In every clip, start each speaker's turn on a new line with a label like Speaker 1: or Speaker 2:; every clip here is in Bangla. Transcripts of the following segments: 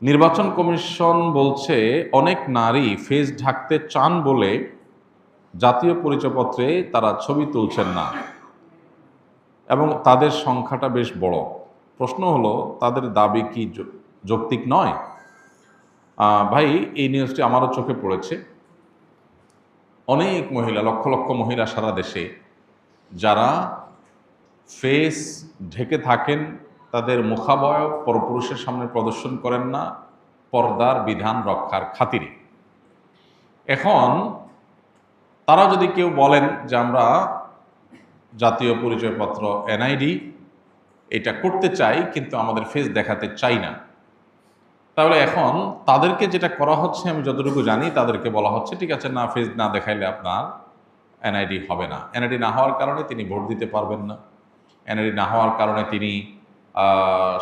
Speaker 1: নির্বাচন কমিশন বলছে অনেক নারী ফেস ঢাকতে চান বলে জাতীয় পরিচয়পত্রে তারা ছবি তুলছেন না এবং তাদের সংখ্যাটা বেশ বড়। প্রশ্ন হলো, তাদের দাবি কি যৌক্তিক নয়? ভাই, এই নিউজটি আমারও চোখে পড়েছে। অনেক মহিলা, লক্ষ লক্ষ মহিলা সারা দেশে যারা ফেস ঢেকে থাকেন, তাদের মুখাবয়ব পরপুরুষের সামনে প্রদর্শন করেন না পর্দার বিধান রক্ষার খাতিরে। এখন তারা যদি কেউ বলেন যে আমরা জাতীয় পরিচয়পত্র এনআইডি এটা করতে চাই কিন্তু আমাদের ফেস দেখাতে চাই না, তাহলে এখন তাদেরকে যেটা করা হচ্ছে, আমি যতটুকু জানি, তাদেরকে বলা হচ্ছে ঠিক আছে, না ফেস না দেখাইলে আপনার এনআইডি হবে না। এনআইডি না হওয়ার কারণে তিনি ভোট দিতে পারবেন না। এনআইডি না হওয়ার কারণে তিনি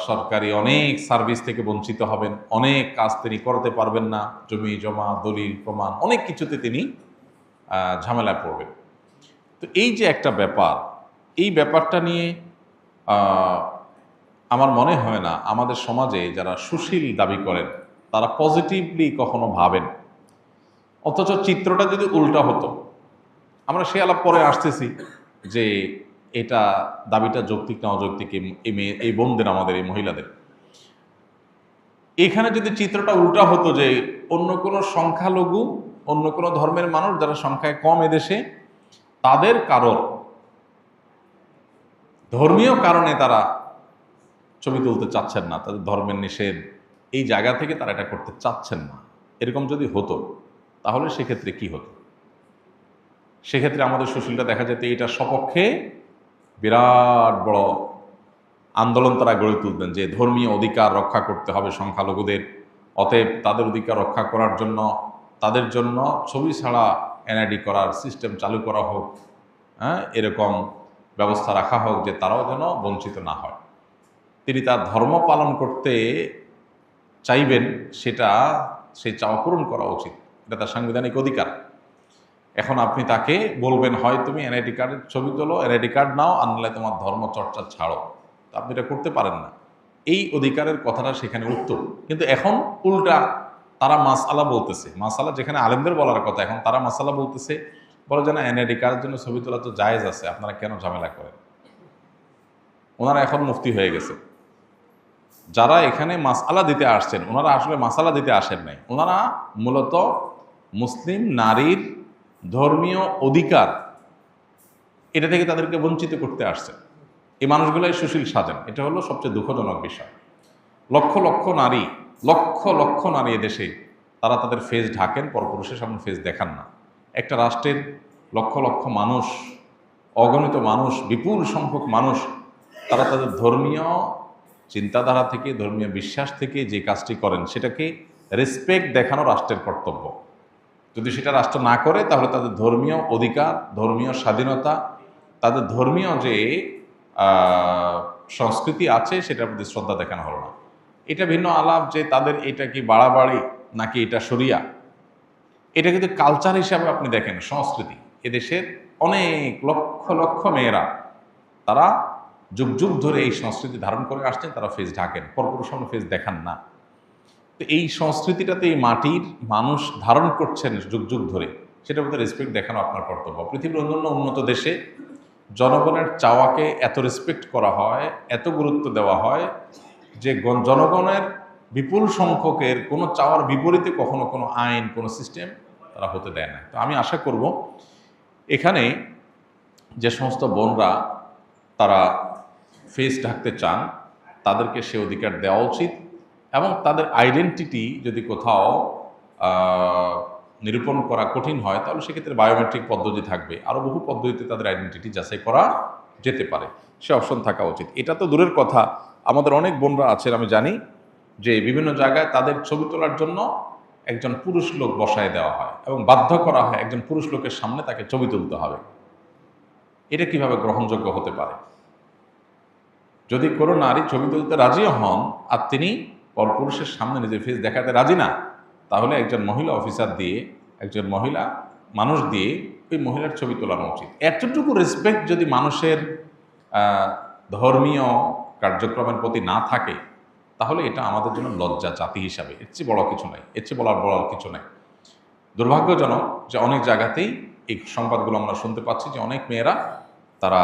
Speaker 1: সরকারি অনেক সার্ভিস থেকে বঞ্চিত হবেন, অনেক কাজ তিনি করতে পারবেন না, জমি জমা দলিল প্রমাণ অনেক কিছুতে তিনি ঝামেলায় পড়বেন। তো এই যে একটা ব্যাপার, এই ব্যাপারটা নিয়ে আমার মনে হয় না আমাদের সমাজে যারা সুশীল দাবি করেন তারা পজিটিভলি কখনো ভাবেন। অথচ চিত্রটা যদি উল্টা হতো, আমরা সে আলাপ পরে আসতেছি যে এটা দাবিটা যৌক্তিক না অযৌক্তিক, এই বোনদের, আমাদের এই মহিলাদের। এখানে যদি চিত্রটা উল্টা হতো যে অন্য কোনো সংখ্যালঘু, অন্য কোনো ধর্মের মানুষ যারা সংখ্যায় কম এদেশে, তাদের কারোর ধর্মীয় কারণে তারা ছবি তুলতে চাচ্ছেন না, তাদের ধর্মের নিষেধ, এই জায়গা থেকে তারা এটা করতে চাচ্ছেন না, এরকম যদি হতো তাহলে সেক্ষেত্রে কি হতো? সেক্ষেত্রে আমাদের সুশীলটা দেখা যেত এটার সপক্ষে বিরাট বড় আন্দোলন তারা গড়ে তুলতেন যে ধর্মীয় অধিকার রক্ষা করতে হবে সংখ্যালঘুদের, অতএব তাদের অধিকার রক্ষা করার জন্য তাদের জন্য ছবি ছাড়া এনআইডি করার সিস্টেম চালু করা হোক, এরকম ব্যবস্থা রাখা হোক যে তারাও যেন বঞ্চিত না হয়। তিনি তার ধর্ম পালন করতে চাইবেন, সেটা সেই চাওয়া পূরণ করা উচিত, এটা তার সাংবিধানিক অধিকার। এখন আপনি তাকে বলবেন হয় তুমি এনআইডি কার্ডের ছবি তোলো, এনআইডি কার্ড নাও, আর নাহলে তোমার ধর্ম চর্চা ছাড়ো, তো আপনি এটা করতে পারেন না। এই অধিকারের কথাটা সেখানে উত্তর, কিন্তু এখন উল্টা তারা মাসআলা বলতেছে। মাসআলা যেখানে আলেমদের বলার কথা, এখন তারা মাসআলা বলতেছে, বলে যে না এনআইডি কার্ডের জন্য ছবি তোলা তো জায়েজ আছে, আপনারা কেন ঝামেলা করেন। ওনারা এখন মুফতি হয়ে গেছে। যারা এখানে মাসআলা দিতে আসছেন, ওনারা আসলে মাসআলা দিতে আসেন নাই, ওনারা মূলত মুসলিম নারীর ধর্মীয় অধিকার, এটা থেকে তাদেরকে বঞ্চিত করতে আসছেন। এই মানুষগুলাই সুশীল সাজেন, এটা হলো সবচেয়ে দুঃখজনক বিষয়। লক্ষ লক্ষ নারী, লক্ষ লক্ষ নারী এদেশে তারা তাদের ফেস ঢাকেন, পরপুরুষের সামনে ফেস দেখান না। একটা রাষ্ট্রের লক্ষ লক্ষ মানুষ, অগণিত মানুষ, বিপুল সংখ্যক মানুষ, তারা তাদের ধর্মীয় চিন্তাধারা থেকে, ধর্মীয় বিশ্বাস থেকে যে কাজটি করেন সেটাকে রেসপেক্ট দেখানো রাষ্ট্রের কর্তব্য। যদি সেটা রাষ্ট্র না করে তাহলে তাদের ধর্মীয় অধিকার, ধর্মীয় স্বাধীনতা, তাদের ধর্মীয় যে সংস্কৃতি আছে সেটার প্রতি শ্রদ্ধা দেখানো হলো না। এটা ভিন্ন আলাপ যে তাদের এটা কি বাড়াবাড়ি নাকি এটা শরিয়া, এটা কিন্তু কালচার হিসাবে আপনি দেখেন, সংস্কৃতি। এদেশের অনেক লক্ষ লক্ষ মেয়েরা তারা যুগ যুগ ধরে এই সংস্কৃতি ধারণ করে আসছেন, তারা ফেস ঢাকেন, পরপুরুষ সামনে ফেস দেখান না। তো এই সংস্কৃতিটাতে এই মাটির মানুষ ধারণ করছেন যুগ যুগ ধরে, সেটার প্রতি রেসপেক্ট দেখানো আপনার কর্তব্য। পৃথিবীর অন্যান্য উন্নত দেশে জনগণের চাওয়াকে এত রেসপেক্ট করা হয়, এত গুরুত্ব দেওয়া হয় যে জনগণের বিপুল সংখ্যকের কোনো চাওয়ার বিপরীতে কখনো কোনো আইন, কোনো সিস্টেম তারা হতে দেয় না। তো আমি আশা করব এখানে যে সমস্ত বোনরা তারা ফেস ঢাকতে চান তাদেরকে সে অধিকার দেওয়া উচিত, এবং তাদের আইডেন্টিটি যদি কোথাও নিরূপণ করা কঠিন হয় তাহলে সেক্ষেত্রে বায়োমেট্রিক পদ্ধতি থাকবে, আরও বহু পদ্ধতিতে তাদের আইডেন্টিটি যাচাই করা যেতে পারে, সে অপশন থাকা উচিত। এটা তো দূরের কথা, আমাদের অনেক বোনরা আছেন, আমি জানি যে বিভিন্ন জায়গায় তাদের ছবি তোলার জন্য একজন পুরুষ লোক বসায় দেওয়া হয় এবং বাধ্য করা হয় একজন পুরুষ লোকের সামনে তাকে ছবি তুলতে হবে। এটা কিভাবে গ্রহণযোগ্য হতে পারে? যদি কোনো নারী ছবি তুলতে রাজিও হন আর তিনি পরপুরুষের সামনে নিজের ফেস দেখাতে রাজি না, তাহলে একজন মহিলা অফিসার দিয়ে, একজন মহিলা মানুষ দিয়ে ওই মহিলার ছবি তোলানো উচিত। এতটুকু রেসপেক্ট যদি মানুষের ধর্মীয় কার্যক্রমের প্রতি না থাকে তাহলে এটা আমাদের জন্য লজ্জা জাতি হিসাবে, এর চেয়ে বড় কিছু নাই, এর চেয়ে বলার কিছু নাই। দুর্ভাগ্যজনক যে অনেক জায়গাতেই এই সংবাদগুলো আমরা শুনতে পাচ্ছি যে অনেক মেয়েরা তারা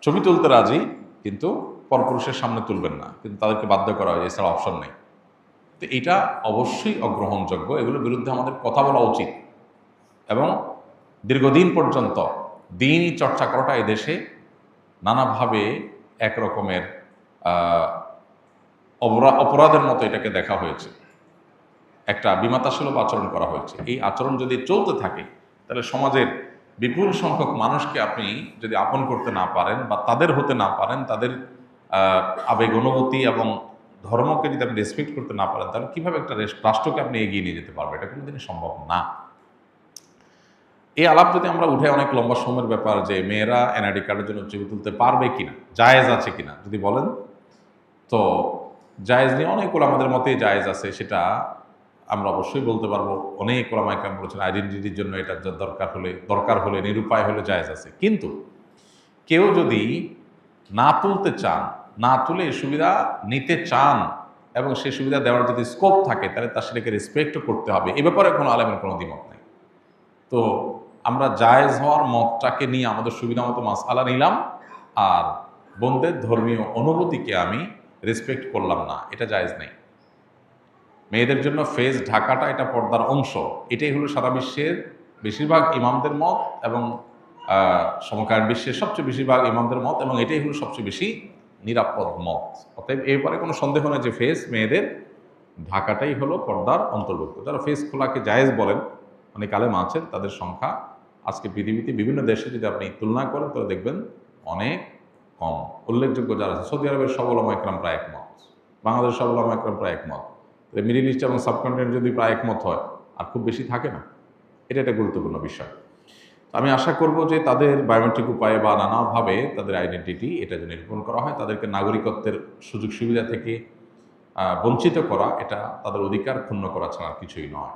Speaker 1: ছবি তুলতে রাজি, কিন্তু পরপুরুষের সামনে তুলবেন না, কিন্তু তাদেরকে বাধ্য করা হয়, এছাড়া অপশন নেই। তো এটা অবশ্যই অগ্রহণযোগ্য, এগুলোর বিরুদ্ধে আমাদের কথা বলা উচিত এবং দীর্ঘদিন পর্যন্ত দিনই চর্চা করাটা এদেশে নানাভাবে একরকমের অপরাধের মতো এটাকে দেখা হয়েছে, একটা বিমাতাসুলভ আচরণ করা হয়েছে। এই আচরণ যদি চলতে থাকে তাহলে সমাজের বিপুল সংখ্যক মানুষকে আপনি যদি আপন করতে না পারেন বা তাদের হতে না পারেন, তাদের আবেগ অনুভূতি এবং ধর্মকে যদি আপনি রেসপেক্ট করতে না পারেন, তাহলে কীভাবে একটা রাষ্ট্রকে আপনি এগিয়ে নিয়ে যেতে পারবেন? এটা কোনোদিনই সম্ভব না। এই আলাপ যদি আমরা উঠে অনেক লম্বা সময়ের ব্যাপার যে মেয়েরা এনআইডি কার্ডের জন্য ছবি তুলতে পারবে কিনা, জায়েজ আছে কিনা যদি বলেন, তো জায়েজ নিয়ে অনেক ওলামাদের মতে জায়েজ আছে, সেটা আমরা অবশ্যই বলতে পারবো। অনেক ওলামা একরাম বলেছেন আইডেন্টিটির জন্য এটা দরকার হলে নিরুপায় হলে জায়েজ আছে। কিন্তু কেউ যদি না তুলতে চান, না তুলে সুবিধা নিতে চান এবং সেই সুবিধা দেওয়ার যদি স্কোপ থাকে, তাহলে তার সেটাকে রেসপেক্টও করতে হবে। এ ব্যাপারে কোনো আলেমের কোনো দ্বিমত নেই। তো আমরা জায়েজ হওয়ার মতটাকে নিয়ে আমাদের সুবিধা মতো মাসআলা নিলাম, আর বোনদের ধর্মীয় অনুভূতিকে আমি রেসপেক্ট করলাম না, এটা জায়েজ নেই। মেয়েদের জন্য ফেস ঢাকাটা এটা পর্দার অংশ, এটাই হলো সারা বিশ্বের বেশিরভাগ ইমামদের মত এবং সমকালীন বিশ্বের সবচেয়ে বেশিরভাগ ইমামদের মত, এবং এটাই হলো সবচেয়ে বেশি নিরাপদ মত। অতএব এরপরে কোনো সন্দেহ নেই যে ফেস মেয়েদের ঢাকাটাই হলো পর্দার অন্তর্ভুক্ত। যারা ফেস খোলাকে জায়েজ বলেন অনেক আলেম আছেন, তাদের সংখ্যা আজকে পৃথিবীতে বিভিন্ন দেশে যদি আপনি তুলনা করেন তাহলে দেখবেন অনেক কম। উল্লেখযোগ্য যারা আছে, সৌদি আরবের সব ওলামা একরাম প্রায় একমত, বাংলাদেশের সব ওলামা একরাম প্রায় একমত, মিডিল ইস্ট এবং সাবকন্টিনেন্ট যদি প্রায় একমত হয়, আর খুব বেশি থাকে না। এটা একটা গুরুত্বপূর্ণ বিষয়। আমি আশা করব যে তাদের বায়োমেট্রিক উপায়ে বা নানাভাবে তাদের আইডেন্টিটি এটা যদি নিরূপণ করা হয়, তাদেরকে নাগরিকত্বের সুযোগ সুবিধা থেকে বঞ্চিত করা, এটা তাদের অধিকার ক্ষুণ্ণ করা ছাড়া কিছুই নয়।